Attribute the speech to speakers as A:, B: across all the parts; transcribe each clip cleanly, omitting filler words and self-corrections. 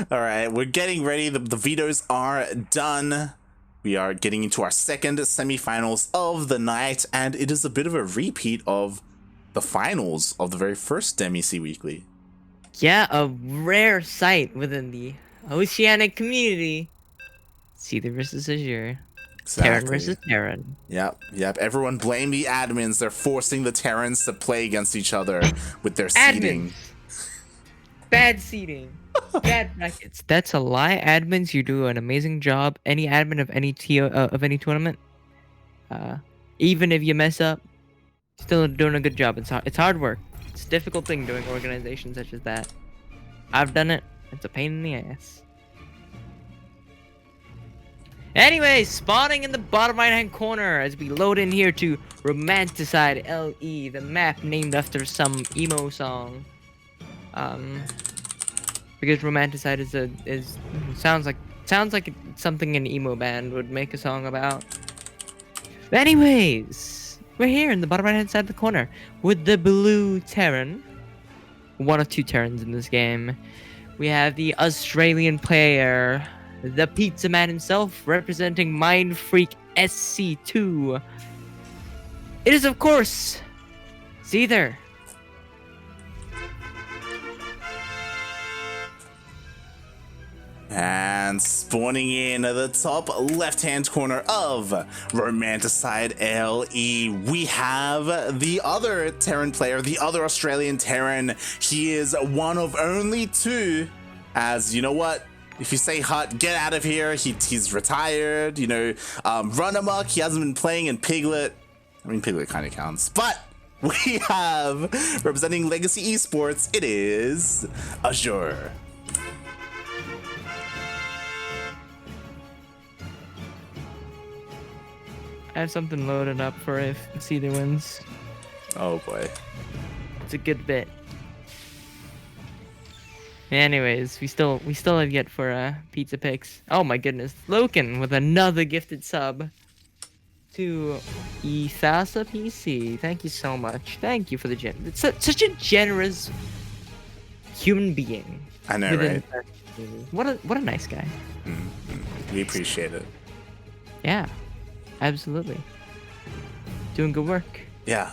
A: All right, we're getting ready. The vetoes are done. We are getting into our second semifinals of the night, and it is a bit of a repeat of the finals of the very first Demi SEA Weekly.
B: Yeah, a rare sight within the oceanic community. Seither versus Azure. Terran versus Terran.
A: Yep. Everyone blame the admins. They're forcing the Terrans to play against each other with their
B: Admins.
A: seeding.
B: Bad seeding. Bad brackets. That's a lie. Admins, you do an amazing job. Any admin of any tournament, even if you mess up, still doing a good job. It's hard work. It's a difficult thing doing organizations such as that. I've done it. It's a pain in the ass. Anyway, spawning in the bottom right-hand corner as we load in here to Romanticide LE, the map named after some emo song. Because Romanticide sounds like something an emo band would make a song about. But anyways, we're here in the bottom right-hand side of the corner with the blue Terran. One of two Terrans in this game. We have the Australian player, the Pizza Man himself, representing Mind Freak SC2. It is, of course, Seither.
A: And spawning in at the top left-hand corner of Romanticide LE, we have the other Terran player, the other Australian Terran. He is one of only two, as you know what? If you say hut, get out of here. He's retired, you know, run amok. He hasn't been playing in Piglet. I mean, Piglet kind of counts, but we have representing Legacy Esports, it is Azure.
B: I have something loaded up for if Seither wins.
A: Oh boy.
B: It's a good bit. Anyways, we still have yet for pizza picks. Oh my goodness, Loken with another gifted sub to Ethasa PC. Thank you so much. Thank you for the it's such a generous human being.
A: I know, right?
B: What a nice guy.
A: We appreciate it.
B: Yeah, absolutely. Doing good work.
A: Yeah,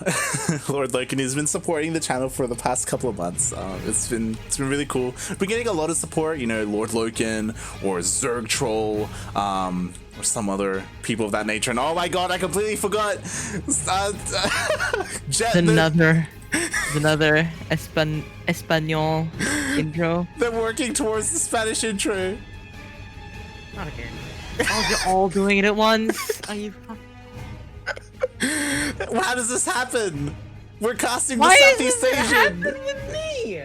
A: Lord Loken has been supporting the channel for the past couple of months. It's been really cool. We're getting a lot of support, you know, Lord Loken or Zerg Troll, or some other people of that nature. And oh my god, I completely forgot.
B: Another Espanol intro.
A: They're working towards the Spanish intro.
B: Not again. Oh, you're all doing it at once. Are you?
A: How does this happen? We're casting the
B: Why
A: Southeast
B: is this
A: Asian.
B: happen with me?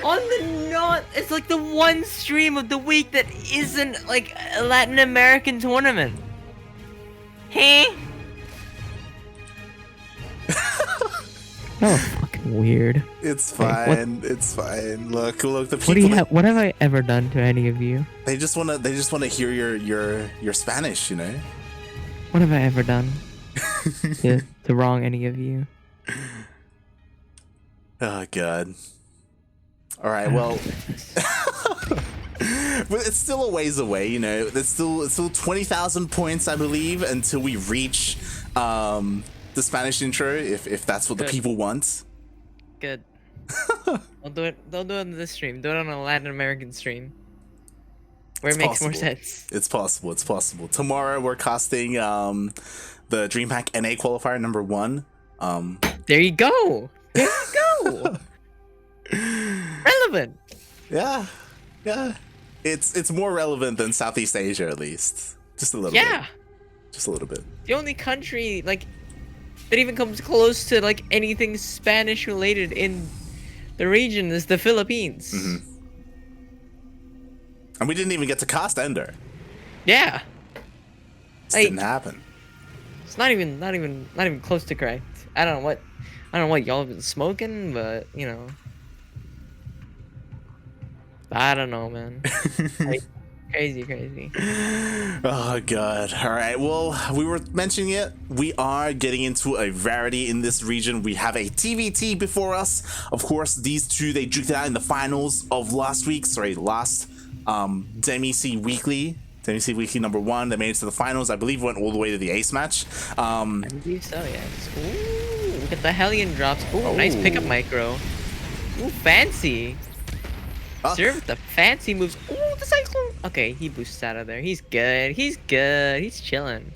B: On the not, it's like the one stream of the week that isn't like a Latin American tournament. Hey. Oh, fucking weird.
A: It's fine. It's fine. Look. The people.
B: What have I ever done to any of you?
A: They just wanna hear your Spanish, you know.
B: What have I ever done to wrong any of you?
A: Oh god. All right. Well, but it's still a ways away, you know. It's still 20,000 points, I believe, until we reach the Spanish intro, if that's what the people want.
B: Good. Don't do it on this stream. Do it on a Latin American stream. Where it makes more sense.
A: It's possible. Tomorrow we're casting the DreamHack NA qualifier number 1.
B: There you go. Relevant.
A: Yeah. It's more relevant than Southeast Asia, at least. Just a little bit.
B: Yeah.
A: Just a little bit.
B: The only country like that even comes close to like anything Spanish related in the region is the Philippines.
A: Mm-hmm. And we didn't even get to cast Ender.
B: Yeah.
A: This didn't happen.
B: It's not even close to correct. I don't know what y'all have been smoking, but you know. I don't know, man. Crazy, crazy.
A: Oh god. All right. Well, we were mentioning it. We are getting into a rarity in this region. We have a TvT before us. Of course, these two, they duked it out in the finals of last Demi SEA Weekly. Demi SEA Weekly #1. They made it to the finals. I believe went all the way to the ace match.
B: I believe so, yes. Ooh, look at the Hellion drops. Ooh, nice pickup micro. Ooh, fancy. Serve with the fancy moves. Ooh, the cyclone. Okay, he boosts out of there. He's good. He's good. He's chilling.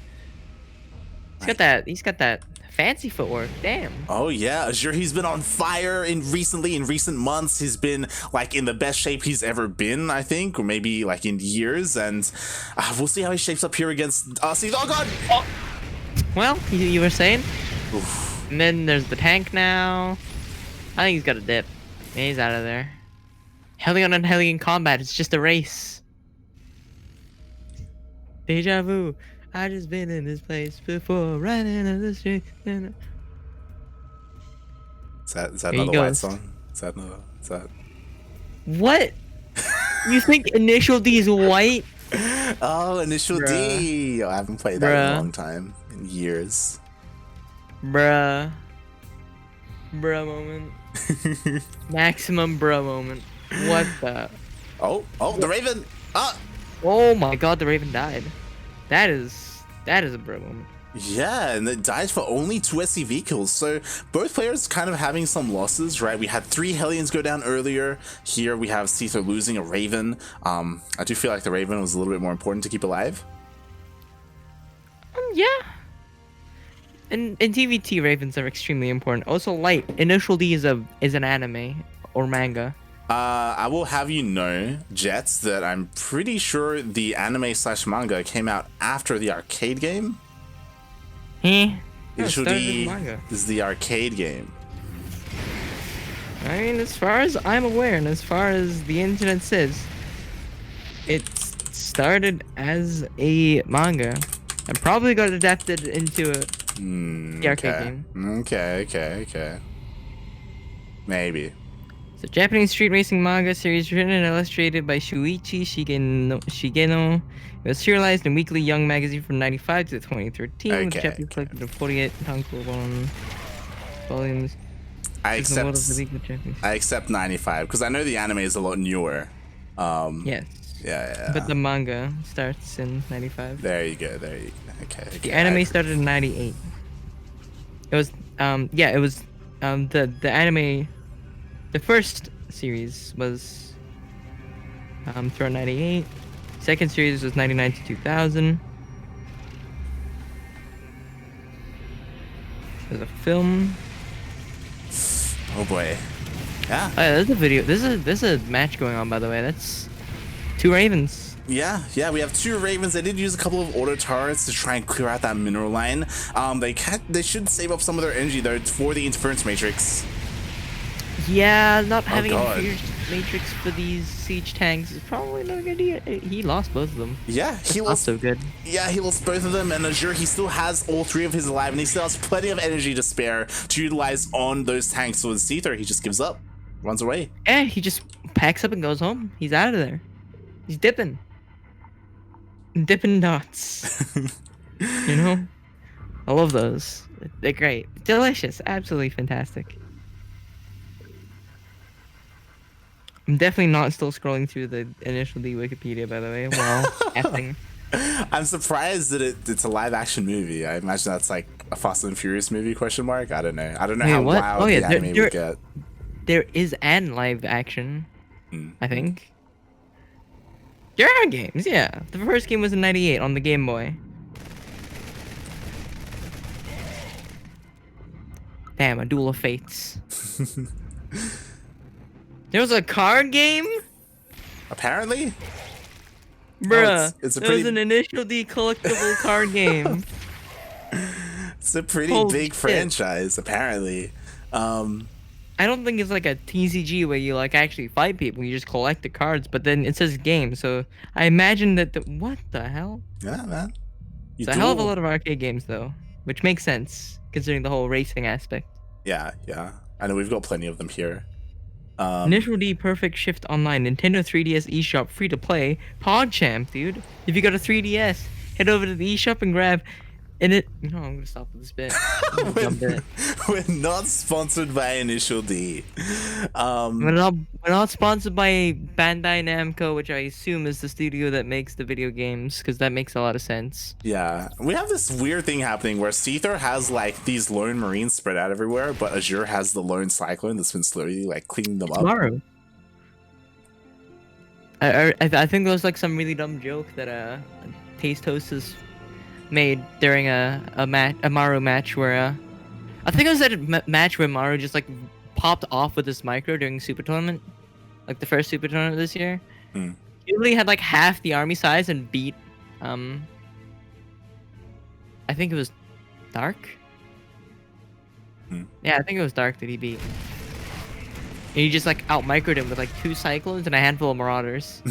B: He's got that fancy footwork. Damn.
A: Oh yeah, Azure, he's been on fire in recent months. He's been like in the best shape he's ever been, I think, or maybe like in years, and we'll see how he shapes up here against us. Oh god! Oh.
B: Well, you were saying?
A: Oof.
B: And then there's the tank now. I think he's got a dip. He's out of there. Hellion on Hellion combat, it's just a race. Deja vu. I just been in this place before, running in the street.
A: Is that another white song? Is that?
B: What? You think Initial D is white?
A: Oh, Initial D. Oh, I haven't played that in a long time, in years.
B: Bruh moment. Maximum bruh moment. What the?
A: Oh, the Raven! Ah!
B: Oh my god, the Raven died. That is a bruh moment.
A: Yeah, and it died for only 2 SCV kills, so both players kind of having some losses, right? We had 3 Hellions go down earlier. Here we have Seither losing a Raven. I do feel like the Raven was a little bit more important to keep alive.
B: Yeah. In TvT, Ravens are extremely important. Also, Light, Initial D is an anime or manga.
A: I will have you know, Jets, that I'm pretty sure the anime/manga came out after the arcade game. Initial D is the arcade game.
B: I mean, as far as I'm aware, and as far as the internet says, it started as a manga and probably got adapted into the arcade game.
A: Okay. Maybe.
B: The Japanese street racing manga series written and illustrated by Shuichi Shigeno. It was serialized in Weekly Young magazine from 1995 to 2013, with Japanese collected in 48 tankobon volumes.
A: I accept 95 because I know the anime is a lot newer.
B: Yes.
A: Yeah.
B: But the manga starts in 95.
A: There you go. Okay.
B: The anime started in 98. It was the anime. The first series was throughout 98. Second series was 99 to 2000. There's a film.
A: Oh boy. Yeah.
B: Oh, yeah, there's a video. There's a match going on, by the way. That's 2 Ravens.
A: Yeah, we have 2 Ravens. They did use a couple of auto turrets to try and clear out that mineral line. They should save up some of their energy though for the interference matrix.
B: Yeah, not having a matrix for these siege tanks is probably not a good idea. He lost both of them.
A: Yeah, he lost.
B: Not so good.
A: Yeah, he lost both of them, and Azure, he still has all 3 of his alive, and he still has plenty of energy to spare to utilize on those tanks. So with Seither, he just gives up, runs away.
B: Yeah, he just packs up and goes home. He's out of there. He's dipping dots. You know, I love those. They're great, delicious, absolutely fantastic. I'm definitely not still scrolling through the Initial D Wikipedia, by the way, while effing.
A: I'm surprised that it's a live action movie. I imagine that's like a Fast and Furious movie ? I don't know. I don't know how wild the anime would get.
B: There is an live action, I think. There are games, yeah. The first game was in 98 on the Game Boy. Damn, a Duel of Fates. There was a card game?
A: Apparently?
B: Bruh, there was an Initial D collectible card game.
A: It's a pretty big franchise, apparently.
B: I don't think it's like a TCG where you like actually fight people. You just collect the cards, but then it says game. So I imagine that what the hell?
A: Yeah, man.
B: It's a hell of a lot of arcade games, though, which makes sense considering the whole racing aspect.
A: Yeah. I know we've got plenty of them here.
B: Initial D Perfect Shift Online, Nintendo 3DS eShop, free to play. PogChamp, dude. If you got a 3DS, head over to the eShop and grab. And it. No, I'm gonna stop with this bit.
A: We're not sponsored by Initial D.
B: We're not sponsored by Bandai Namco, which I assume is the studio that makes the video games, because that makes a lot of sense.
A: Yeah, we have this weird thing happening where Seither has like these lone marines spread out everywhere, but Azure has the lone cyclone that's been slowly like cleaning them up.
B: Maru. I think there was like some really dumb joke that Taste Host has made during a Maru match where I think it was at a match where Maru just like popped off with this micro during Super Tournament, like the first Super Tournament this year. He really had like half the army size and beat I think it was Dark. Yeah, I think it was Dark that he beat. And he just like out microed him with like 2 cyclones and a handful of marauders.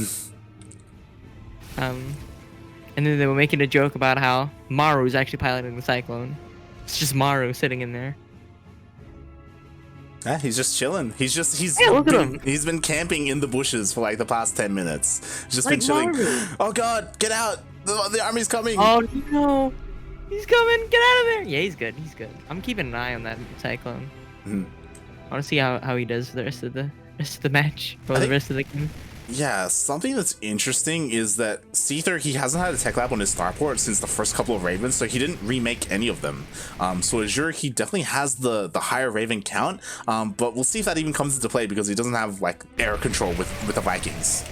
B: And then they were making a joke about how Maru is actually piloting the cyclone. It's just Maru sitting in there.
A: Yeah, he's just chilling. He's
B: look at him.
A: He's been camping in the bushes for like the past 10 minutes. He's just
B: Like
A: been chilling.
B: Maru.
A: Oh god, get out! The army's coming.
B: Oh no, he's coming! Get out of there! Yeah, he's good. He's good. I'm keeping an eye on that cyclone. I want to see how he does for the rest of the match or the rest of the game.
A: Yeah, something that's interesting is that Seither, he hasn't had a tech lab on his starport since the first couple of Ravens, so he didn't remake any of them. So Azure, he definitely has the higher Raven count, but we'll see if that even comes into play because he doesn't have like air control with the Vikings.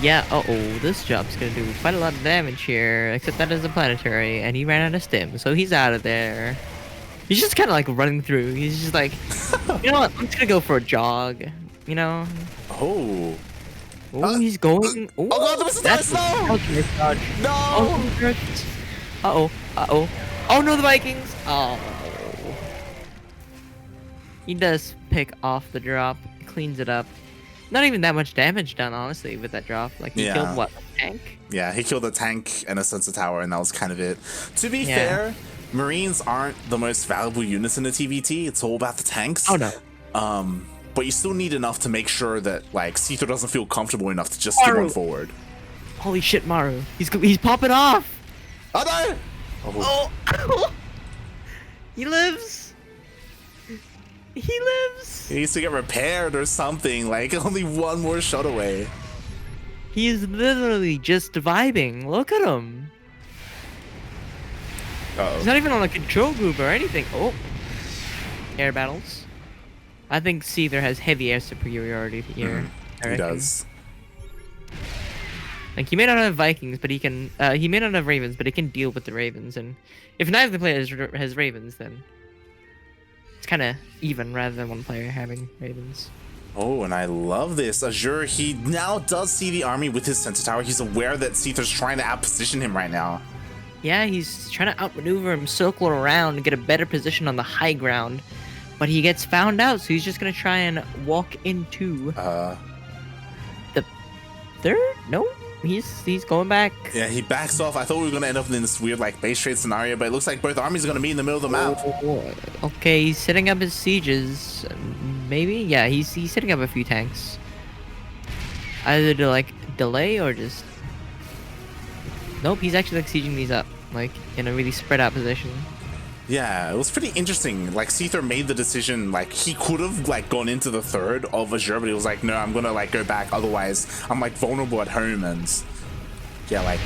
B: Yeah, this job's gonna do quite a lot of damage here, except that is a planetary, and he ran out of stim, so he's out of there. He's just kind of like running through. He's just like, you know what, I'm just gonna go for a jog, you know? Oh, he's going.
A: Oh god, that's
B: no! Oh no, the Vikings! Oh. He does pick off the drop, cleans it up. Not even that much damage done, honestly, with that drop. Like, he killed, what, a tank?
A: Yeah, he killed a tank and a sensor tower, and that was kind of it. To be fair, Marines aren't the most valuable units in the TvT. It's all about the tanks.
B: Oh, no.
A: But you still need enough to make sure that, like, Seither doesn't feel comfortable enough to just keep on forward.
B: Holy shit, Maru. He's popping off!
A: Oh, no!
B: Oh! He lives! He lives!
A: He needs to get repaired or something, like, only one more shot away.
B: He's literally just vibing. Look at him. He's not even on a control group or anything. Oh. Air battles. I think Seither has heavy air superiority here.
A: He does.
B: Like, he may not have Vikings, but he can. He may not have Ravens, but he can deal with the Ravens. And if neither of the players has Ravens, then it's kind of even rather than one player having Ravens.
A: Oh, and I love this. Azure, he now does see the army with his sensor tower. He's aware that Seither's trying to outposition him right now.
B: Yeah, he's trying to outmaneuver him, circle around, and get a better position on the high ground. But he gets found out, so he's just gonna try and walk into the third. No, he's going back.
A: Yeah, he backs off. I thought we were gonna end up in this weird like base trade scenario, but it looks like both armies are gonna be in the middle of the map.
B: Okay, he's setting up his sieges. Maybe, yeah, he's setting up a few tanks. Either to like delay or just. Nope, he's actually like sieging these up, like in a really spread out position.
A: Yeah, it was pretty interesting. Like, Seither made the decision, like, he could have, like, gone into the third of Azure, but he was like, no, I'm gonna, like, go back, otherwise I'm, like, vulnerable at home, and, yeah, like,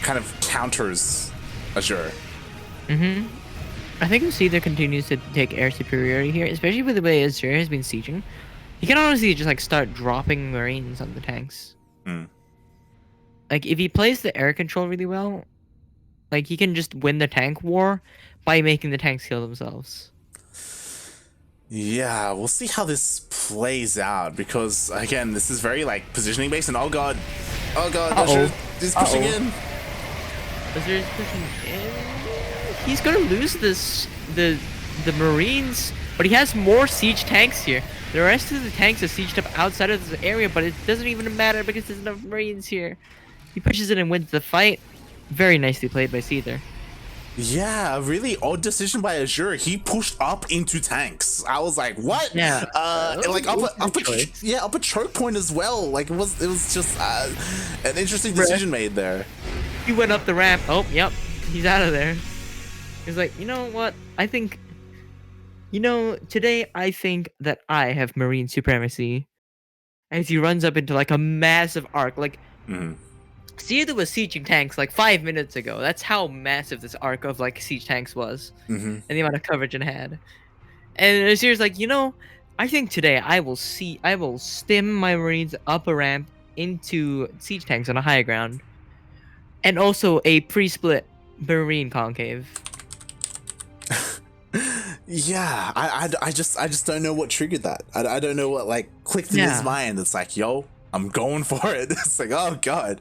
A: kind of counters Azure.
B: I think if Seither continues to take air superiority here, especially with the way Azure has been sieging, he can honestly just, like, start dropping Marines on the tanks. Like, if he plays the air control really well, like, he can just win the tank war by making the tanks kill themselves.
A: Yeah, we'll see how this plays out, because again, this is very like positioning based, and oh god, Azure is pushing in.
B: Azure's pushing in. He's gonna lose the Marines, but he has more siege tanks here. The rest of the tanks are sieged up outside of this area, but it doesn't even matter because there's enough Marines here. He pushes it and wins the fight. Very nicely played by Seither.
A: Yeah, a really odd decision by Azure. He pushed up into tanks. I was like, what?
B: Yeah.
A: And like up a
B: choice.
A: yeah, up a choke point as well. Like it was just an interesting decision made there.
B: He went up the ramp. Oh, yep. He's out of there. He's like, you know what? I think, today I think that I have marine supremacy. As he runs up into like a massive arc. Like, Seither was sieging tanks like 5 minutes ago. That's how massive this arc of like siege tanks was. And the amount of coverage it had. And Azir's like, I think today I will stim my marines up a ramp into siege tanks on a high ground. And also a pre-split marine concave.
A: Yeah, I just don't know what triggered that. I don't know what like clicked in his mind. It's like, yo, I'm going for it. It's like, oh god.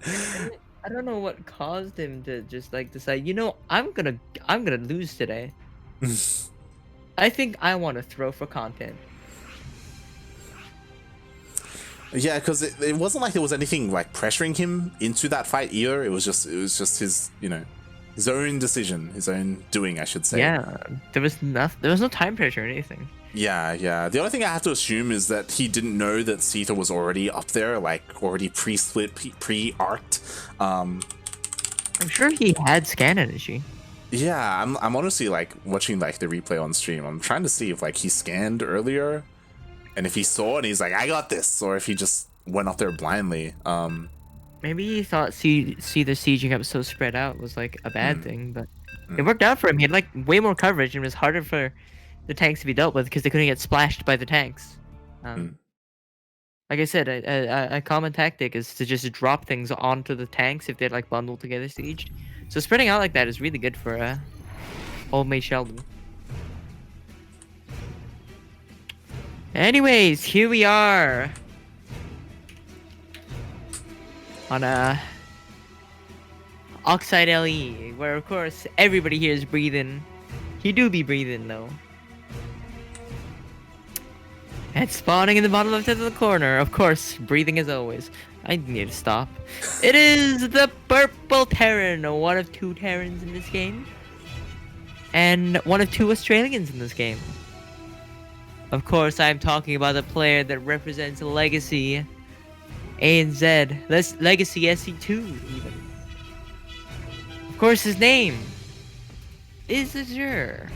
B: I don't know what caused him to just like decide, I'm gonna lose today. I think I want to throw for content.
A: Yeah, because it wasn't like there was anything like pressuring him into that fight either. It was just his his own decision, his own doing, I should say.
B: Yeah, there was no time pressure or anything.
A: Yeah. The only thing I have to assume is that he didn't know that Seither was already up there, like already pre-split, pre-arced.
B: I'm sure he had scan energy.
A: Yeah, I'm honestly like watching like the replay on stream. I'm trying to see if like he scanned earlier, and if he saw it and he's like, I got this, or if he just went up there blindly.
B: Maybe he thought the sieging up so spread out was like a bad thing, but it worked out for him. He had like way more coverage, and it was harder for the tanks to be dealt with because they couldn't get splashed by the tanks. Like I said, a common tactic is to just drop things onto the tanks if they're like bundled together sieged. So spreading out like that is really good for old mate Sheldon. Anyways, here we are on Oxide LE, where of course everybody here is breathing. He do be breathing though. And spawning in the bottom left of the corner, of course, breathing as always. I need to stop. It is the Purple Terran, one of 2 Terrans in this game. And one of 2 Australians in this game. Of course, I'm talking about the player that represents Legacy ANZ, Legacy SE2 even. Of course, his name is Azure.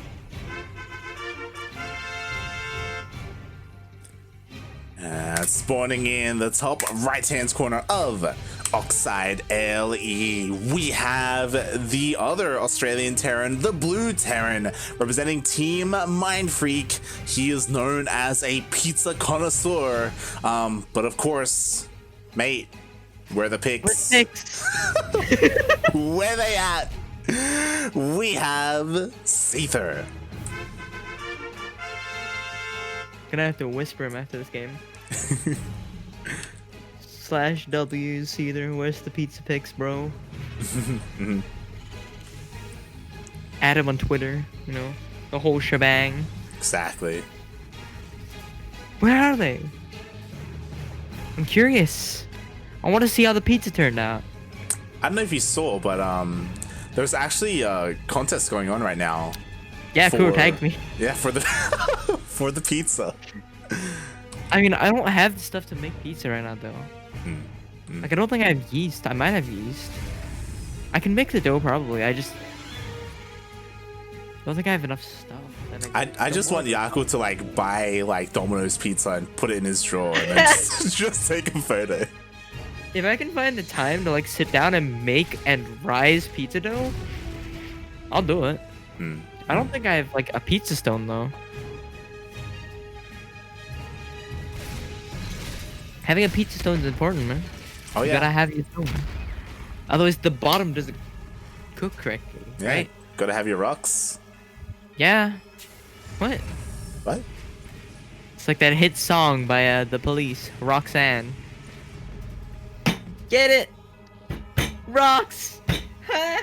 A: Spawning in the top right-hand corner of Oxide LE, we have the other Australian Terran, the Blue Terran, representing Team Mindfreak. He is known as a pizza connoisseur, but of course, mate, where the pics? Where they at? We have Seither.
B: Gonna have to whisper him after this game. /W Seither, where's the pizza pics, bro? Add him on Twitter, the whole shebang.
A: Exactly.
B: Where are they? I'm curious. I want to see how the pizza turned out.
A: I don't know if you saw, but there's actually a contest going on right now.
B: Yeah, cool, tagged me.
A: Yeah, for the for the pizza.
B: I mean, I don't have the stuff to make pizza right now, though. Like, I don't think I have yeast. I might have yeast. I can make the dough, probably. I just don't think I have enough stuff.
A: I just want Yaku to, like, buy, like, Domino's pizza and put it in his drawer and then just take a photo.
B: If I can find the time to, like, sit down and make and rise pizza dough, I'll do it. I don't think I have, like, a pizza stone, though. Having a pizza stone is important, man.
A: Oh, yeah.
B: You gotta have your stone. Otherwise, the bottom doesn't cook correctly, right?
A: Gotta have your rocks.
B: Yeah. What?
A: What?
B: It's like that hit song by The Police, Roxanne. Get it? Rocks! Huh?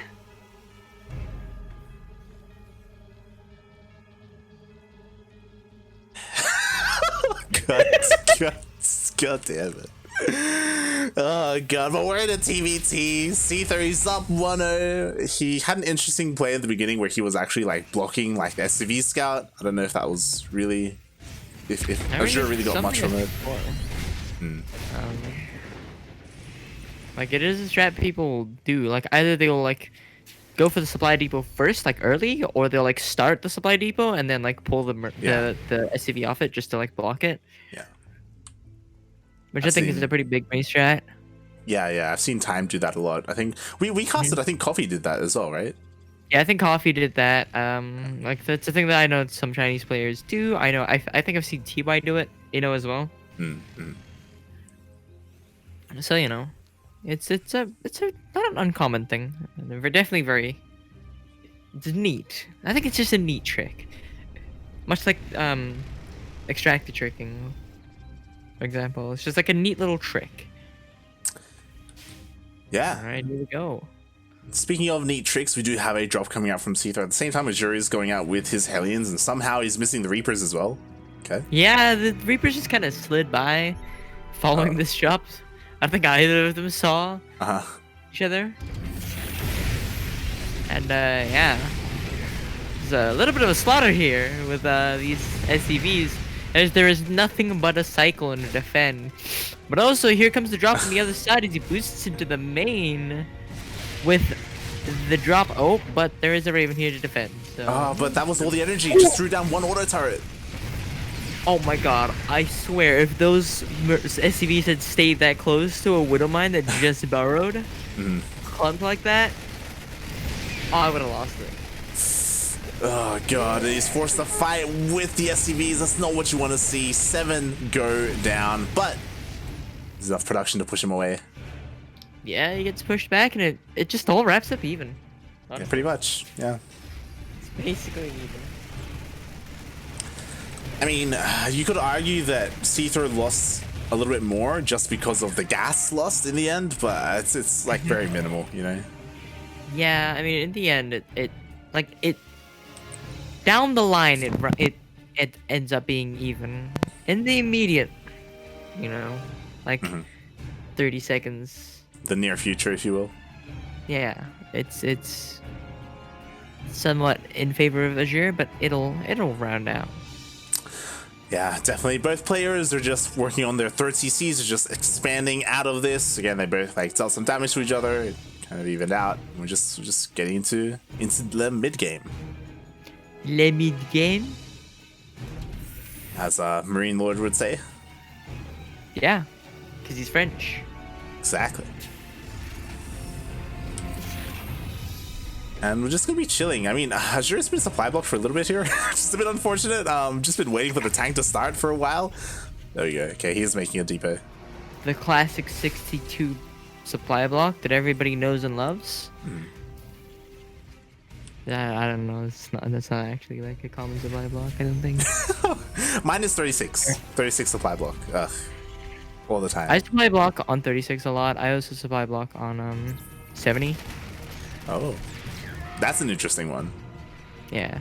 A: God damn it. Oh god, but we're in a TvT. Seither, he's up 1-0. He had an interesting play at the beginning where he was actually like blocking like the SCV scout. I don't know if that was really if Azure really got much from it.
B: Like it is a strat people do. Like either they'll like go for the supply depot first, like early, or they'll like start the supply depot and then like pull the SCV off it just to like block it.
A: Yeah.
B: Which I think is a pretty big base strat.
A: Yeah, I've seen Time do that a lot. I think we casted. I think Coffee did that as well, right?
B: Yeah, I think Coffee did that. Like that's a thing that I know some Chinese players do. I know. I think I've seen TY do it. As well. So it's a not an uncommon thing. They're definitely it's neat. I think it's just a neat trick, much like extractor tricking, for example. It's just like a neat little trick.
A: Yeah.
B: All right, here we go.
A: Speaking of neat tricks, we do have a drop coming out from Seither at the same time. Azure is going out with his Hellions, and somehow he's missing the Reapers as well. Okay.
B: Yeah, the Reapers just kind of slid by, following this drop. I don't think either of them saw each other. And yeah, there's a little bit of a slaughter here with these SCVs, as there is nothing but a Cyclone to defend. But also, here comes the drop from the other side as he boosts into the main with the drop. Oh, but there is a Raven here to defend. So.
A: But that was all the energy. Just threw down one auto turret.
B: Oh my god, I swear, if those SCVs had stayed that close to a Widow Mine that just burrowed, clumped like that, I would have lost it.
A: Oh god, he's forced to fight with the SCVs. That's not what you want to see. 7 go down, but there's enough production to push him away.
B: Yeah, he gets pushed back, and it just all wraps up even.
A: Yeah, pretty much, yeah.
B: It's basically even.
A: I mean, you could argue that Seither lost a little bit more just because of the gas lost in the end, but it's like very minimal,
B: Yeah, I mean, in the end, it down the line, it ends up being even. In the immediate, 30 seconds.
A: The near future, if you will.
B: Yeah, it's somewhat in favor of Azure, but it'll round out.
A: Yeah, definitely. Both players are just working on their third CCs, are just expanding out of this. Again, they both dealt some damage to each other. It kind of evened out. We're just getting into the mid game.
B: Le mid game,
A: as Marine Lord would say.
B: Yeah, because he's French.
A: Exactly. And we're just gonna be chilling. I mean, Azure's been supply blocked for a little bit here. Just a bit unfortunate. Just been waiting for the tank to start for a while. There we go. Okay, he's making a depot.
B: The classic 62 supply block that everybody knows and loves. I don't know. That's not actually like a common supply block, I don't think.
A: Mine is 36. 36 supply block. Ugh. All the time.
B: I supply block on 36 a lot. I also supply block on 70.
A: Oh. That's an interesting one.
B: Yeah.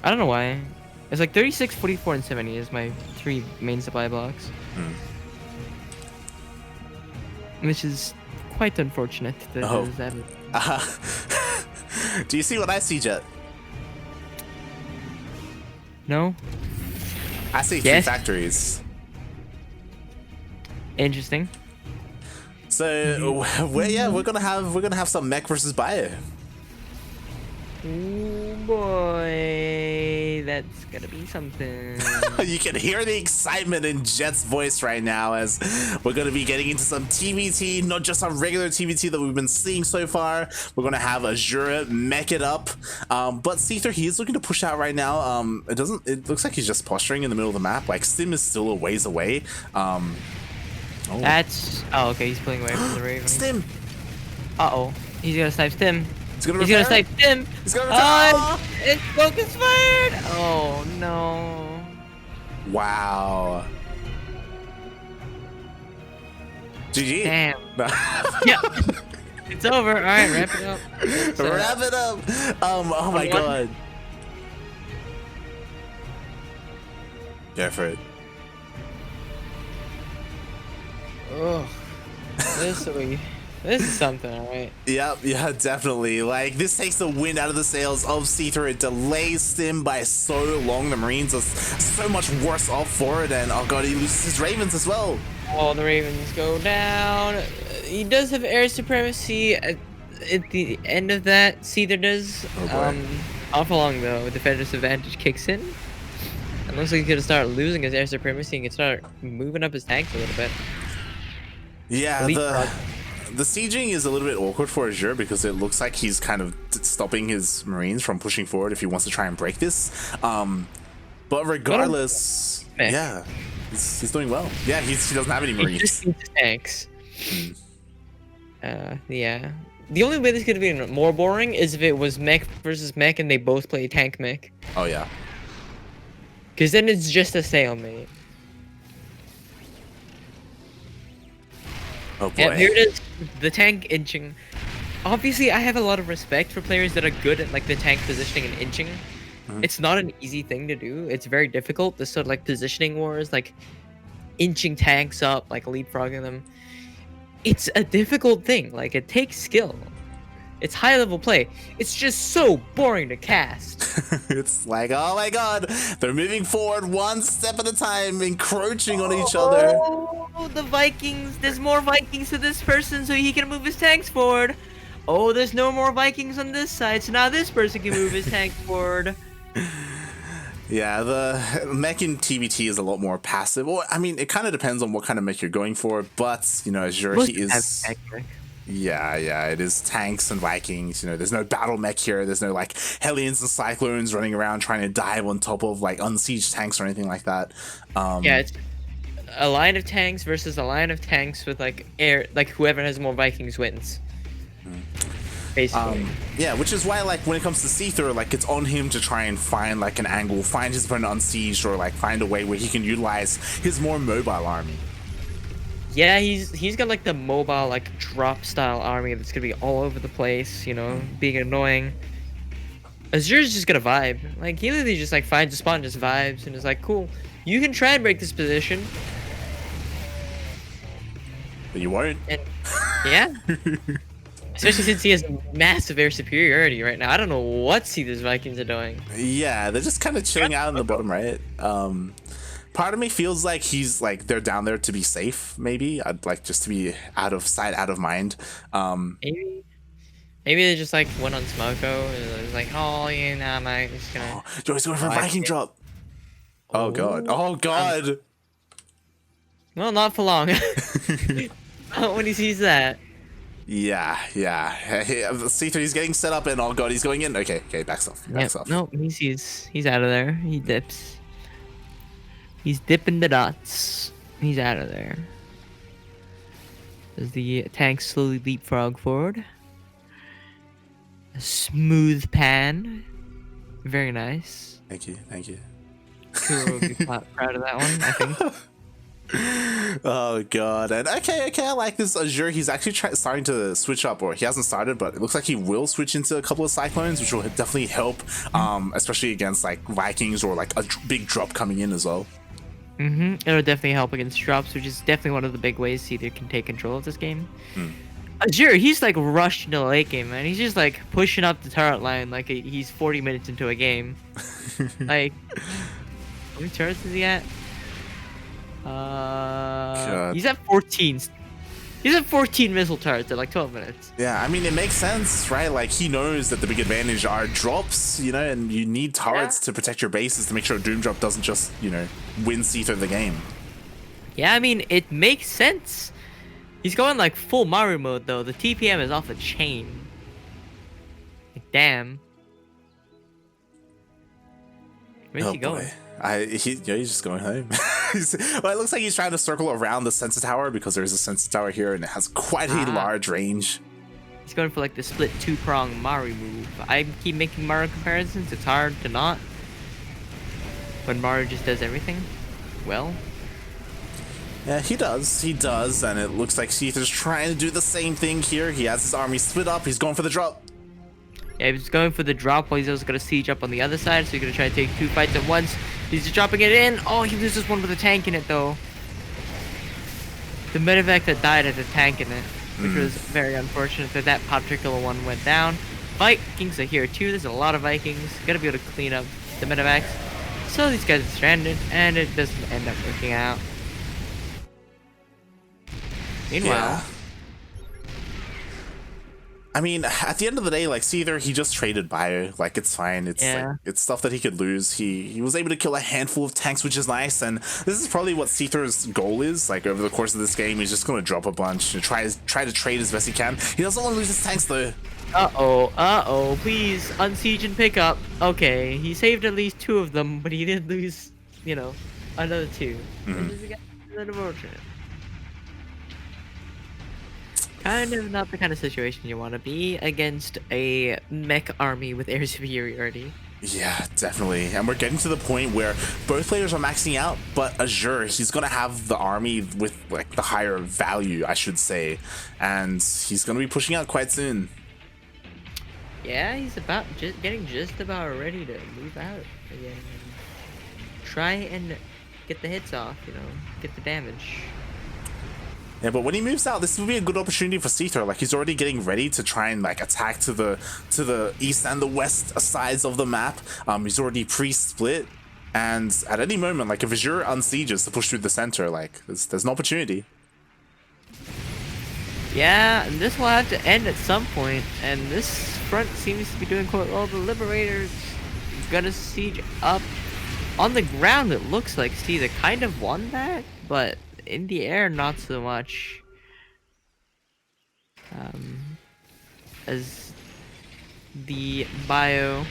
B: I don't know why. It's like 36, 44, and 70 is my 3 main supply blocks. Which is quite unfortunate that
A: do you see what I see, Jet?
B: No?
A: I see 3 factories.
B: Interesting.
A: So we're gonna have some mech versus bio.
B: Oh boy, that's gonna be something.
A: You can hear the excitement in Jet's voice right now as we're gonna be getting into some TvT, not just our regular TvT that we've been seeing so far. We're gonna have Azure mech it up, but Seither, he is looking to push out right now. It looks like he's just posturing in the middle of the map. Like Stim is still a ways away. Oh,
B: okay, he's pulling away from the Raven.
A: Stim.
B: He's gonna snipe Stim.
A: He's gonna
B: snipe Stim.
A: He's gonna return.
B: It's focus fired. Oh no.
A: Wow. GG.
B: Damn. Yeah. It's over. All right, wrap it up.
A: Wrap it up. Oh my god. Go for it.
B: Ugh. This is something, alright.
A: Yep, yeah, definitely. Like, this takes the wind out of the sails of Seither. It delays Stim by so long. The Marines are so much worse off for it, and oh god, he loses his Ravens as well.
B: Oh, the Ravens go down. He does have air supremacy at the end of that. Seither does.
A: Oh boy.
B: Not for long though. Defender's advantage kicks in. It looks like he's gonna start losing his air supremacy and can start moving up his tanks a little bit.
A: Yeah, the sieging is a little bit awkward for Azure because it looks like he's kind of stopping his Marines from pushing forward if he wants to try and break this. But regardless, yeah, he's doing well. Yeah, he doesn't have any Marines.
B: He just needs tanks. Yeah. The only way this could be more boring is if it was mech versus mech and they both play tank mech.
A: Oh yeah.
B: Because then it's just a stalemate.
A: Oh boy.
B: Yeah, here it is. The tank inching. Obviously, I have a lot of respect for players that are good at like the tank positioning and inching. It's not an easy thing to do. It's very difficult. This sort of like positioning wars, like inching tanks up, like leapfrogging them. It's a difficult thing. Like it takes skill. It's high level play. It's just so boring to cast.
A: It's like, oh my god, they're moving forward one step at a time, encroaching on each other.
B: Oh, the Vikings. There's more Vikings to this person so he can move his tanks forward. Oh, there's no more Vikings on this side, so now this person can move his tanks forward.
A: Yeah, the mech in TvT is a lot more passive. Well, I mean, it kind of depends on what kind of mech you're going for, but, you know, Azure, he is... Yeah, it is tanks and Vikings. You know, there's no battle mech here. There's no like Hellions and Cyclones running around trying to dive on top of like unsieged tanks or anything like that.
B: Yeah, it's a line of tanks versus a line of tanks with like air. Like whoever has more Vikings wins. Basically.
A: Yeah, which is why like when it comes to Seither, like it's on him to try and find like an angle, find his opponent unsieged, or like find a way where he can utilize his more mobile army.
B: Yeah, he's got like the mobile like drop style army that's gonna be all over the place, you know, being annoying. Azure's just gonna vibe. Like he literally just like finds a spot and just vibes and is like, cool, you can try and break this position.
A: But you won't.
B: And yeah. Especially since he has massive air superiority right now. I don't know what Seither's Vikings are doing.
A: Yeah, they're just kind of chilling out in the bottom right. Part of me feels like he's like they're down there to be safe. Maybe I'd like just to be out of sight, out of mind.
B: Maybe they just like went on Smoko and it was like, oh yeah, nah, I'm just gonna.
A: Oh, Joey's going for a Viking drop. Oh god! Oh god!
B: Well, not for long. Not when he sees that.
A: Yeah. Seither, he's getting set up and oh god, he's going in. Okay, backs off. Off.
B: No, he's out of there. He dips. He's dipping the dots. He's out of there. As the tank slowly leapfrog forward. A smooth pan. Very nice.
A: Thank you.
B: Kuro will be proud of that one, I think.
A: Oh god. And okay, I like this Azure. He's actually starting to switch up, or he hasn't started, but it looks like he will switch into a couple of Cyclones, which will definitely help, especially against like Vikings or like a big drop coming in as well.
B: It'll definitely help against drops, which is definitely one of the big ways Seither can take control of this game. Azure, he's like rushed into the late game, man. He's just like pushing up the turret line like he's 40 minutes into a game. Like, how many turrets is he at? He's at 14. He's at 14 missile turrets at like 12 minutes.
A: Yeah, I mean, it makes sense, right? Like, he knows that the big advantage are drops, you know, and you need turrets to protect your bases to make sure Doom Drop doesn't just, you know, win Seither the game.
B: Yeah, I mean, it makes sense. He's going like full Mario mode, though. The TPM is off the chain. Like, damn. Where's he going?
A: Boy. He's just going home. Well, it looks like he's trying to circle around the sensor tower because there's a sensor tower here and it has quite a large range.
B: He's going for like the split two-prong Mario move. I keep making Mario comparisons. It's hard to not. When Mario just does everything well.
A: Yeah, he does, and it looks like Seither's trying to do the same thing here. He has his army split up. He's going for the drop.
B: Yeah, he's going for the drop while he's also going to siege up on the other side, so he's going to try to take two fights at once. He's just dropping it in. Oh, he loses one with a tank in it, though. the medevac that died had a tank in it, which was very unfortunate that that particular one went down. Vikings are here too. There's a lot of Vikings. Gotta be able to clean up the medevacs. So these guys are stranded, and it doesn't end up working out. Meanwhile,
A: Yeah. I mean, at the end of the day, like Seither, he just traded Bio. Like it's fine. It's
B: Yeah.
A: like it's stuff that he could lose. He was able to kill a handful of tanks, which is nice. And this is probably what Seither's goal is. Like over the course of this game, he's just gonna drop a bunch and try to trade as best he can. He doesn't want to lose his tanks though.
B: uh-oh, please, unsiege and pick up. Okay, he saved at least 2 of them, but he did lose, you know, another 2. Which is a little unfortunate. Kind of not the kind of situation you want to be against a mech army with air superiority.
A: Yeah, definitely. And we're getting to the point where both players are maxing out, but Azure, he's gonna have the army with like the higher value, I should say, and he's gonna be pushing out quite soon.
B: Yeah, he's getting just about ready to move out again and try and get the hits off, you know, get the damage.
A: Yeah, but when he moves out, this will be a good opportunity for Seither. Like he's already getting ready to try and like attack to the east and the west sides of the map. He's already pre-split, and at any moment, like if Azure unsieges to push through the center, like there's an opportunity.
B: Yeah, and this will have to end at some point, and this front seems to be doing quite well. The Liberators gonna siege up. On the ground, it looks like Seither kind of won that, but in the air, not so much. As the Bio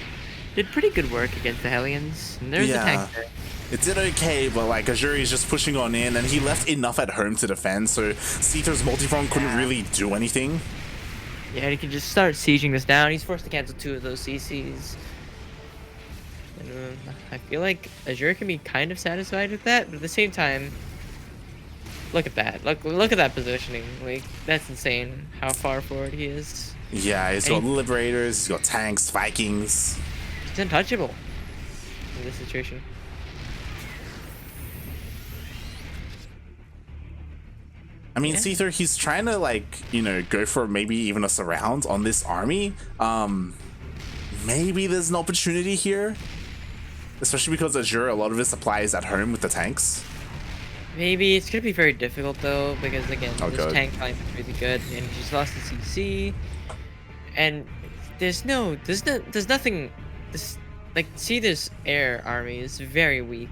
B: did pretty good work against the Hellions, and there's a tank there.
A: It did okay, but like Azure is just pushing on in, and he left enough at home to defend, so Seither's multiform couldn't really do anything.
B: Yeah, he can just start sieging this down. He's forced to cancel 2 of those CCs. And, I feel like Azure can be kind of satisfied with that, but at the same time, look at that. Look at that positioning. Like, that's insane how far forward he is.
A: Yeah, he's got Liberators, he's got tanks, Vikings.
B: He's untouchable in this situation.
A: I mean, Seither, he's trying to like, you know, go for maybe even a surround on this army. Maybe there's an opportunity here, especially because Azure, a lot of his supply is at home with the tanks.
B: Maybe it's gonna be very difficult though, because again, this tank line is really good, and he's lost the CC, and there's nothing. This air army is very weak.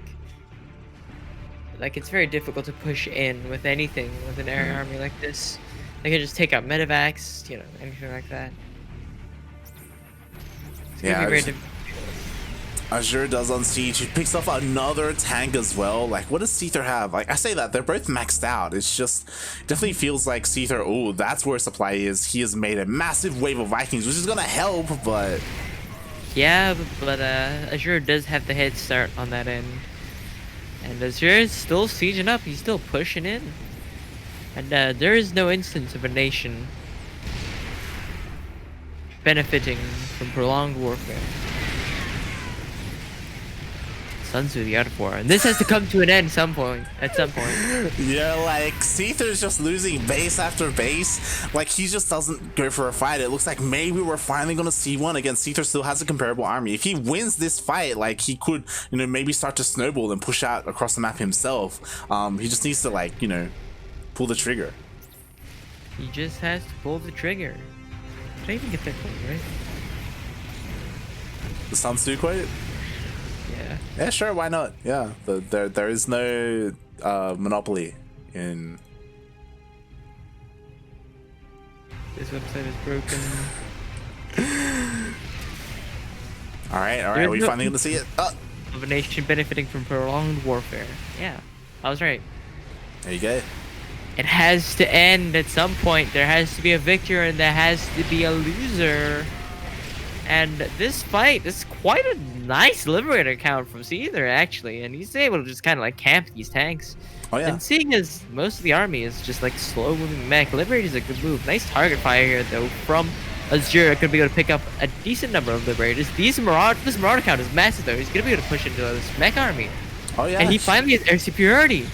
B: Like it's very difficult to push in with anything with an air army like this. They can just take out medevacs, you know, anything like that. It's gonna be very difficult.
A: Azure does on siege. He picks off another tank as well. Like, what does Seither have? Like, I say that they're both maxed out. It's just definitely feels like Seither. Oh, that's where supply is. He has made a massive wave of Vikings, which is gonna help, but
B: yeah, but Azure does have the head start on that end. And Azure is still sieging up, he's still pushing in. And there is no instance of a nation benefiting from prolonged warfare. Sun Tzu, the out of war. And this has to come to an end at some point.
A: Yeah, like Seither's just losing base after base. Like he just doesn't go for a fight. It looks like maybe we're finally gonna see one against Seither. Still has a comparable army. If he wins this fight, like he could, you know, maybe start to snowball and push out across the map himself. He just needs to like, you know, pull the trigger.
B: He just has to pull the trigger. Did I even get that quote right?
A: The Sun Tzu quote? Yeah, sure, why not? Yeah, there is no monopoly in.
B: This website is broken.
A: All right, we finally gonna see it.
B: Of a nation benefiting from prolonged warfare. Yeah, I was right.
A: There you go.
B: It has to end at some point. There has to be a victor and there has to be a loser. And this fight is quite a nice Liberator count from Seither, actually. And he's able to just kind of like camp these tanks.
A: Oh, yeah.
B: And seeing as most of the army is just like slow moving mech, Liberator is a good move. Nice target fire here, though, from Azure. Could be able to pick up a decent number of Liberators. This Marauder count is massive, though. He's going to be able to push into this mech army.
A: Oh, yeah.
B: And he finally has air superiority.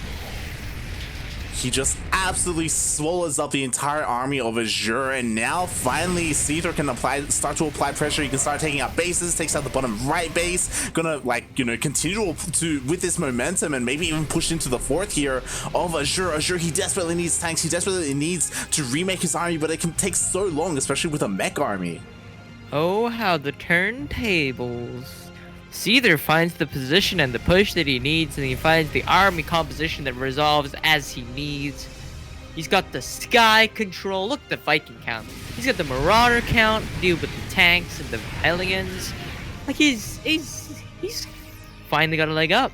A: he just absolutely swallows up the entire army of Azure, and now finally Seither can start to apply pressure. He can start taking out bases, takes out the bottom right base, gonna like, you know, continue to with this momentum and maybe even push into the fourth here of Azure. Azure, he desperately needs tanks, he desperately needs to remake his army, but it can take so long, especially with a mech army.
B: Oh, how the turntables. Seither finds the position and the push that he needs, and he finds the army composition that resolves as he needs. He's got the sky control. Look at the Viking count. He's got the Marauder count to deal with the tanks and the Hellions. Like he's finally got a leg up.